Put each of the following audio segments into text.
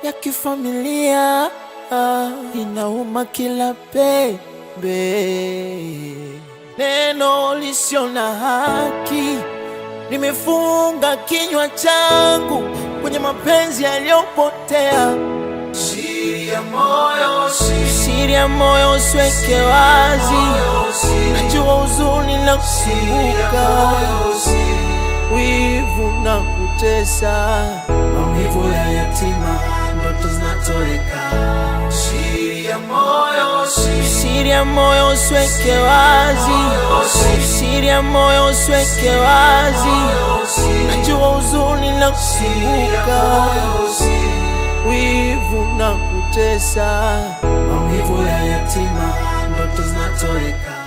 ya kifamilia, inauma kila pembe. Neno lisio na haki limefunga kinywa changu kwenye mapenzi yaliyopotea. Siri ya moyo usiweke wazi, najua huzuni na kukumbuka, wivu na kutesa, maumivu ya yatima, ndoto zinatoweka. Siri ya moyo usiweke wazi, siri ya moyo usiweke wazi, najua huzuni na kukumbuka, wivu na kutesa, maumivu ya yatima, ndoto zinatoweka.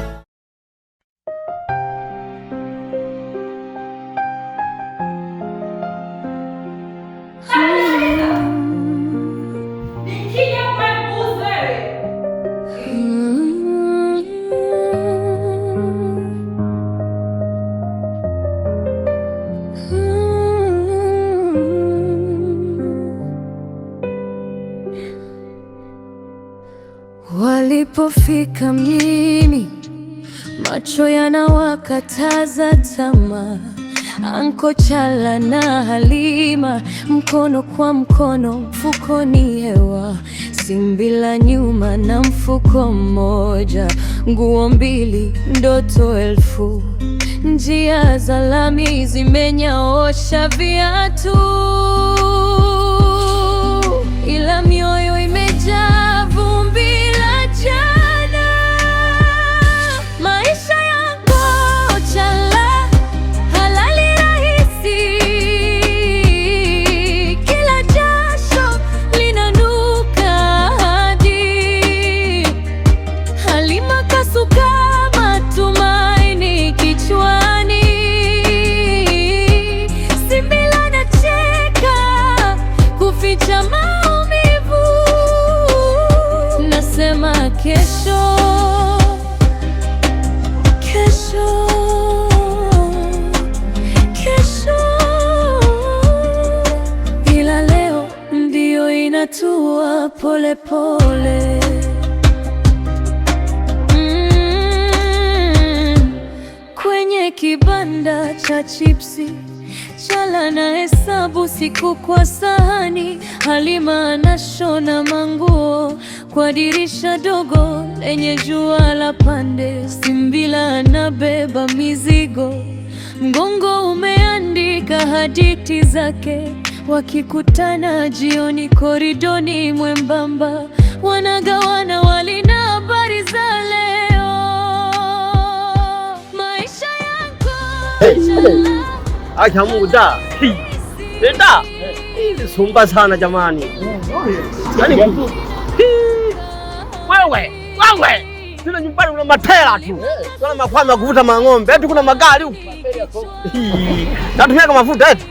Walipofika mjini, macho yanawakataza tamaa. Anko Chala na Halima, mkono kwa mkono, mfukoni hewa. Simbi la nyuma na mfuko mmoja, nguo mbili, ndoto elfu. Njia za lami zimenyaosha viatu, ila mioyo imejaa vumbi. Maisha yangu Chala halali rahisi, kila jasho linanuka hadi. Halima kasuka matumaini kichwani, Simbi anacheka kuficha maumivu. Nasema kesho, kesho, kesho, ila leo ndio inatua pole pole. Kwenye kibanda cha chipsi, Chala na hesabu siku kwa sahani. Halima anashona manguo kwa dirisha dogo lenye jua la pande. Simbi anabeba mizigo, mgongo umeandika hadithi zake. Wakikutana jioni koridoni mwembamba, wanagawana wali na habari za leo. Maisha yangu Acha Mungu da. Nenda. Sumba sana jamani. Yaani wewe. Tuna nyumbani una matela tu. Tuna makwama kuvuta mang'ombe. Eti kuna magari huko. Natumia kama mafuta eti.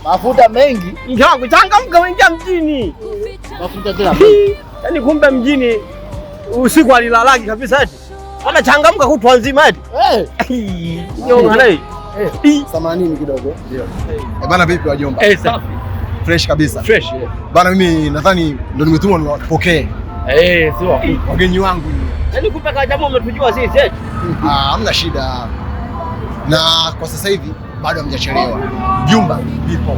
Mafuta mengi. Mke wangu changamka uingia mjini. Mafuta tena mengi. Yaani kumbe mjini usiku alilalaki kabisa eti. Ana changamka kutwa nzima eti. Nyonga naye. 80 kidogo. Ndio. Bana vipi wajomba? Safi. Fresh kabisa. Fresh. Bana mimi nadhani ndo nimetumwa niwapokee. Sio. Wageni wangu. Yaani kumbe kama jamaa umetujua sisi eti. Hamna shida. Na kwa sasa hivi bado hamjachelewa. Vyumba vipo.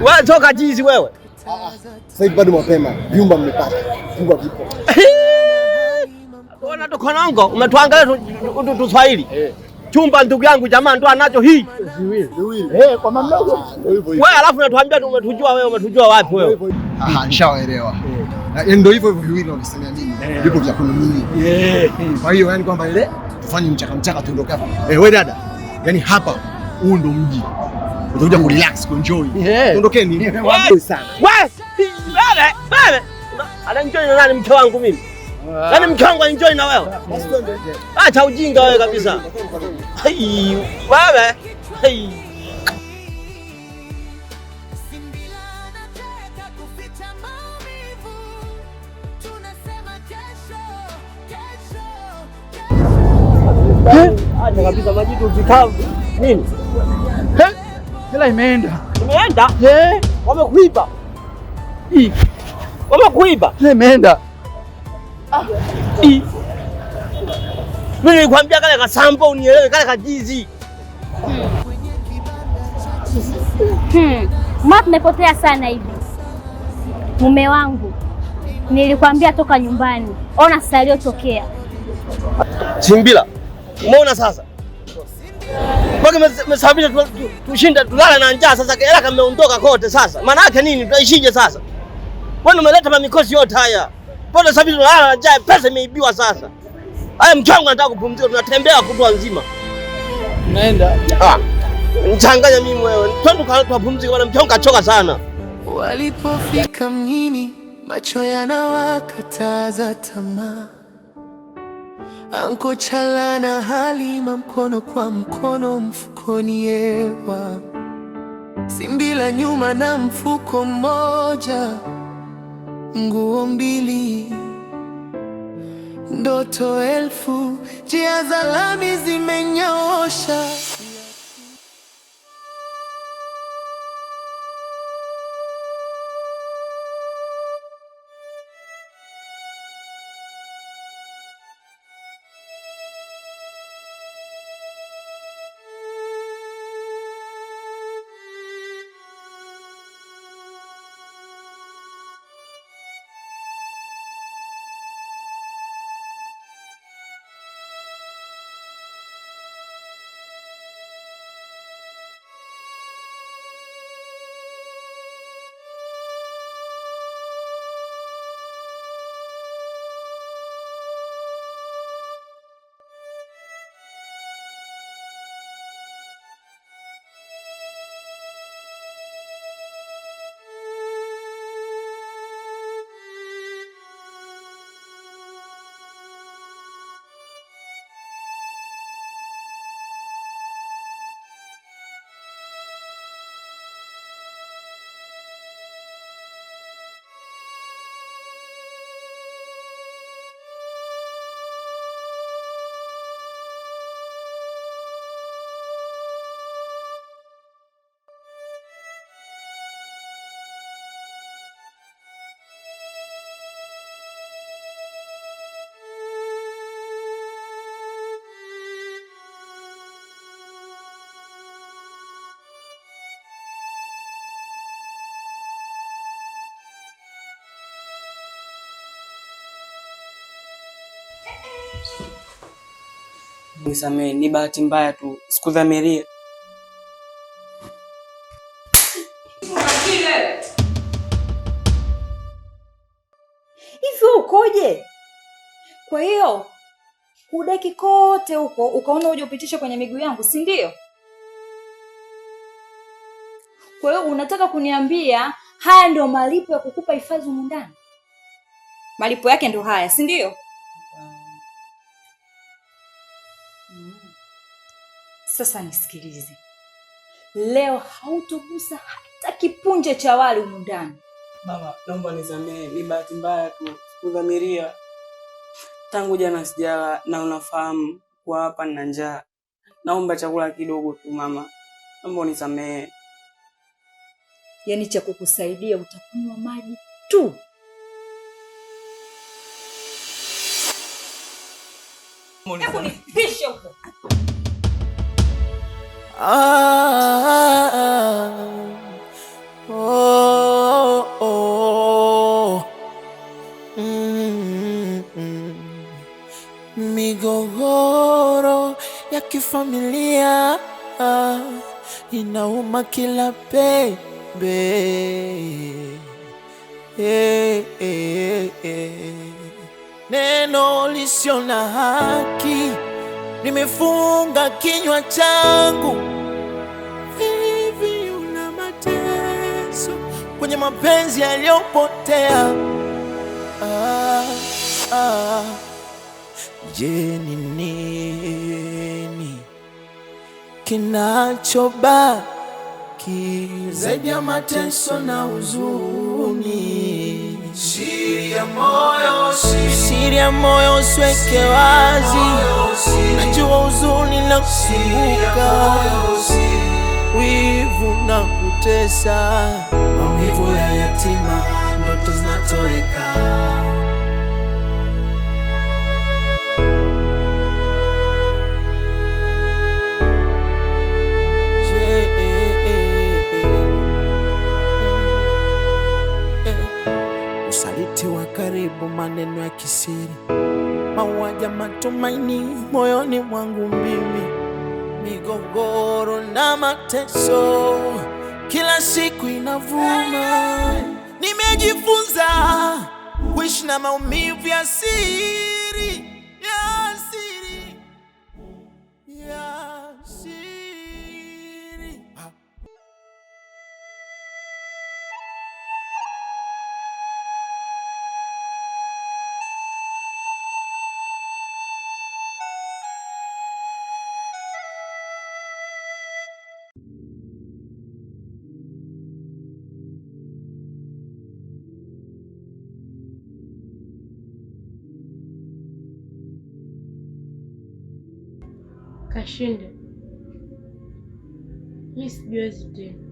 Wewe toka jizi wewe. Sasa hivi bado mapema. Vyumba mmepata. Vyumba vipo. Ona toka nango umetuangalia Tuswahili. Chumba ndugu yangu jamaa ndo anacho hii. Viwili. Kwa mamdogo. Wewe alafu unatuambia umetujua wewe, umetujua wapi wewe? Nishawaelewa. Ndio hivyo viwili unasemea mimi. Vipo vya kununua. Kwa hiyo yani kwamba ile tufanye mchaka tuondoke hapa. Wewe dada. Yani hapa huu ndo mji. Utakuja ku relax, ku enjoy. Tuondokeni. Wapo sana. Wewe. Ana enjoy na nani mke wangu mimi? Yaani mke wangu enjoy na wewe? Acha ujinga wewe kabisa. Wewe. Acha kabisa majitu vikavu. Nini? Hela imeenda. Imeenda? Wamekuiba. Wamekuiba. Nimeenda. Mimi nilikwambia kale kasampo unielewe, kale kajizi. Mbona tumepotea sana hivi? Mume wangu, nilikwambia toka nyumbani. Ona sasa aliyotokea. Chimbila, umeona sasa? Mpaka mesababisha tushinda tulala na njaa sasa, hela kameondoka kote sasa. Maana yake nini? Tutaishije sasa? Wewe umeleta mamikosi yote haya. Mbona sababisha tulala na njaa, pesa imeibiwa sasa. Haya mchongo nataka kupumzika, tunatembea kutwa nzima. Naenda. Mchanganya mimi wewe. Twende tukapumzike bwana, mchongo kachoka sana. Walipofika mjini, macho yanawakataza tamaa. Anko Chala na Halima mkono kwa mkono mfukoni yewa. Simbila nyuma na mfuko mmoja, nguo mbili, ndoto elfu, njia za lami zimenyoosha. Nisamehe, ni bahati mbaya tu. Sikudhamiria. Hivi ukoje? Kwa hiyo kudeki kote huko ukaona uje upitishe kwenye miguu yangu, si ndio? Kwa hiyo unataka kuniambia haya ndio malipo ya kukupa hifadhi humu ndani? Malipo yake ndio haya, si ndio? Sasa nisikilize. Leo hautogusa hata kipunje cha wali humu ndani. Baba, naomba nisamehe, ni bahati mbaya tu. Sikudhamiria. Tangu jana sijala na unafahamu kwa hapa nina njaa. Naomba chakula kidogo tu mama. Naomba unisamehe. Yaani cha kukusaidia utakunywa maji tu. Hebu nipishe huko. Migogoro ya kifamilia inauma kila pembe. Neno lisio na haki nimefunga kinywa changu. Hivi una mateso kwenye mapenzi yaliyopotea. Je, ni nini kinachobaki zaidi ya mateso na huzuni? Siri ya moyo usiweke wazi. Najua huzuni na kukumbuka, wivu na kutesa, maumivu ya yatima ndo ndoto zinatoweka. Usaliti wa karibu, maneno ya kisiri, mauaji, matumaini moyoni mwangu mimi, migogoro na mateso kila siku inavuma. Nimejifunza kuishi na maumivu ya siri, ya siri, ya siri. Kashinde, mimi sijiwezi tena.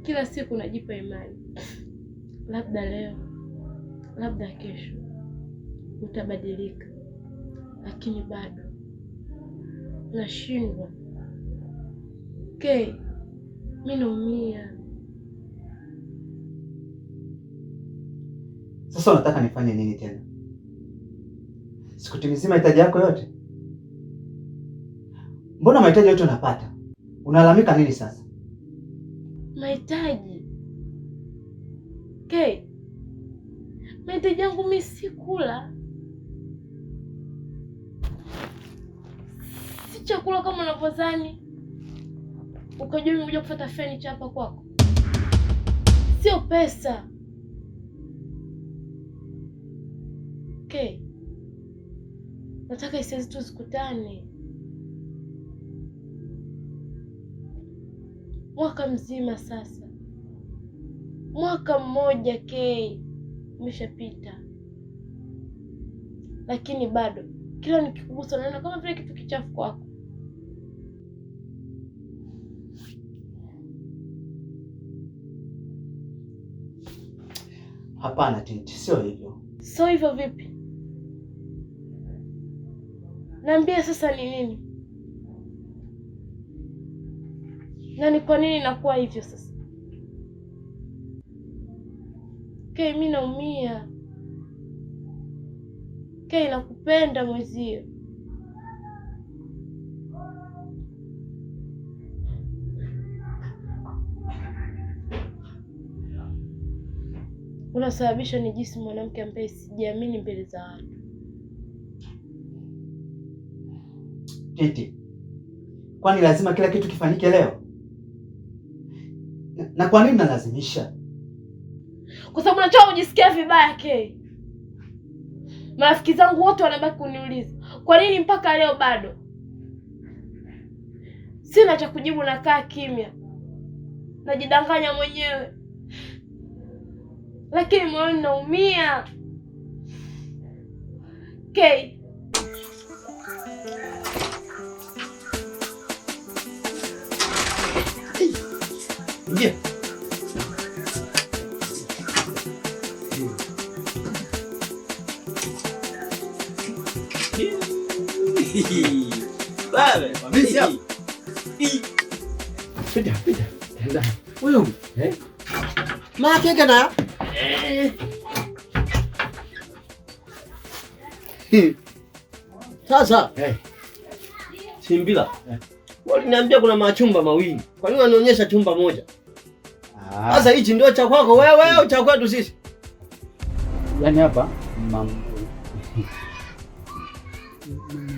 Kila siku najipa imani, labda leo, labda kesho utabadilika, lakini bado nashindwa. Mimi naumia. Sasa unataka nifanye nini tena? Sikutimizia mahitaji yako yote? Mbona mahitaji yote unapata? Unalalamika nini sasa? Mahitaji? Mahitaji yangu mimi si kula. Si chakula kama unavyodhani. Ukajua nimekuja kufuata furniture hapa kwako. Sio pesa. Nataka hisia zetu zikutane. Mwaka mzima sasa. Mwaka mmoja umeshapita. Lakini bado kila nikikugusa naona kama vile kitu kichafu kwako. Hapana Titi, sio hivyo. Sio hivyo vipi? Niambia sasa ni nini? Na ni kwa nini nakuwa hivyo sasa? Mimi naumia. Nakupenda mwezio. Unasababisha nijisi mwanamke ambaye sijiamini mbele za watu. Titi, kwani lazima kila kitu kifanyike leo? Na kwa nini nalazimisha? Kwa sababu nataka kujisikia vibaya Marafiki zangu wote wanabaki kuniuliza, kwa nini mpaka leo bado? Sina cha kujibu, nakaa kimya. Najidanganya mwenyewe. Lakini moyoni naumia. Ingia. Baba, Pita. Tenda. Huyu. Makeka na. Sasa. Chimbila. Waliniambia kuna machumba mawili. Kwa nini wanaonyesha chumba moja? Sasa hichi ndio cha kwako wewe au cha kwetu sisi? Yaani hapa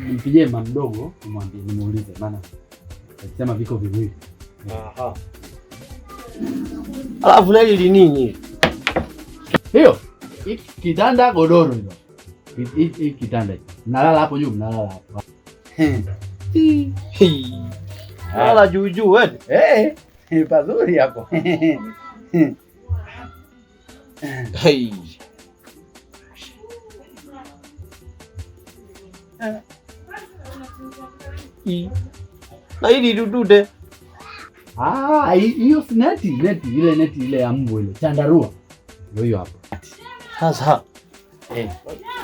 mpigie mama mdogo umwambie nimuulize maana alisema viko viwili. Aha. Alafu nali li nini? Hiyo kitanda godoro hilo. Hii kitanda. Nalala hapo juu, nalala hapo. Lala juu juu wewe. Pazuri hapo. Na hili dudude. Hiyo neti ile ya mbu ile chandarua. Ndio hiyo hapo. Sasa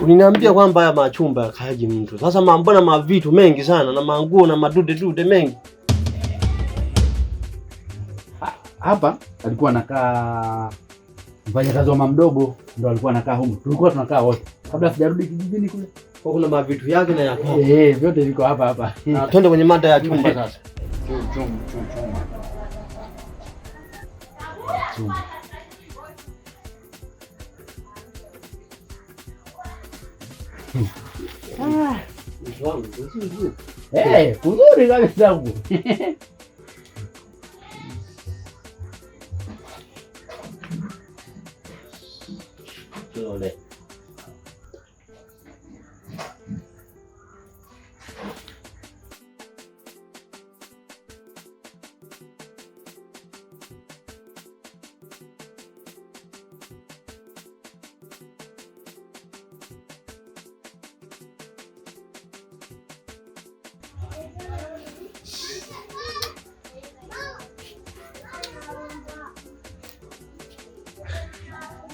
uliniambia kwamba haya machumba kaji mtu. Sasa mbona mavitu mengi sana na manguo na madude mengi. Hapa alikuwa anakaa mfanyakazi wa mama mdogo, ndo alikuwa anakaa huko. Tulikuwa tunakaa wote kabla sijarudi kijijini kule. Kwa kuna mavitu yake na yako. Vyote viko hapa. Twende kwenye mada ya chumba sasa. Chumba. Kuzuri kabisa huko.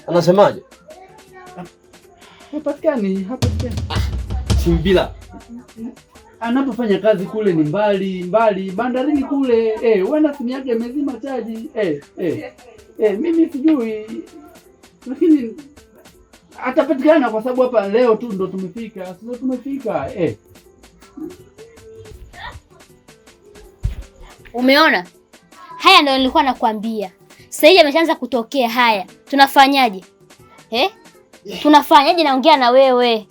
Anasemaje? Hapatikani. Chimbila anapofanya kazi kule ni mbali bandarini kule. Huenda simu yake imezima chaji. Mimi sijui, lakini atapatikana kwa sababu hapa leo tu ndo tumefika. Umeona? Haya ndio nilikuwa nakwambia. Sasa hivi ameshaanza kutokea haya. Tunafanyaje? Tunafanyaje? Naongea na wewe.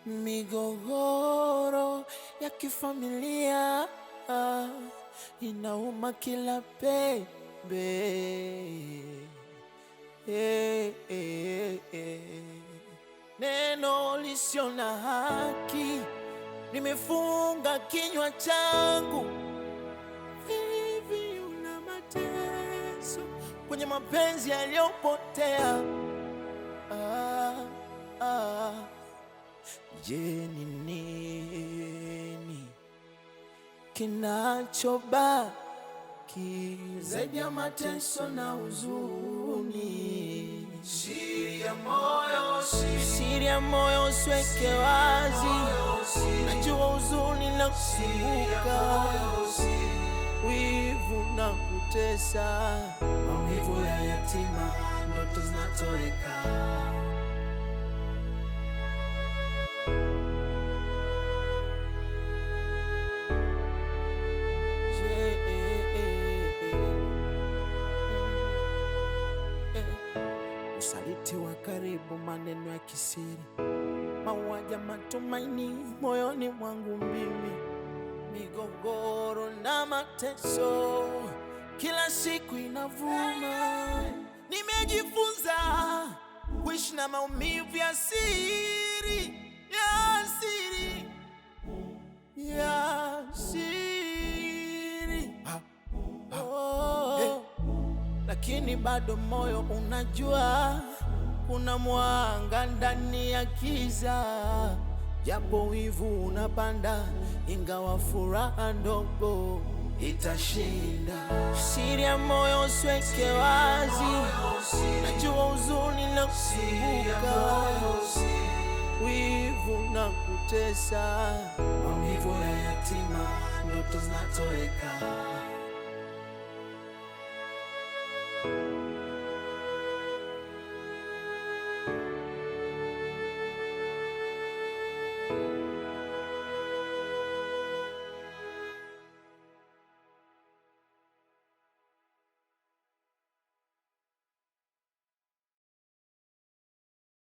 Migogoro ya kifamilia inauma kila pembe. Neno lisio na haki nimefunga kinywa changu. Hivi una mateso kwenye mapenzi yaliyopotea. Je, ni nini kinachobaki zaidi ya mateso na huzuni? Siri ya moyo usiweke wazi. Najua huzuni na kukumbuka, wivu na kutesa, maumivu ya yatima, ndoto zinatoweka. Usaliti wa karibu, maneno ya kisiri, mauaji ya matumaini moyoni mwangu mimi. Migogoro na mateso kila siku inavuma. Nimejifunza kuishi na maumivu ya siri, lakini bado moyo unajua kuna mwanga ndani ya kiza. Japo wivu unapanda, ingawa furaha ndogo itashinda. Siri ya moyo usiweke wazi. Najua huzuni na kukumbuka, wivu na kutesa, maumivu ya yatima, ndoto zinatoweka.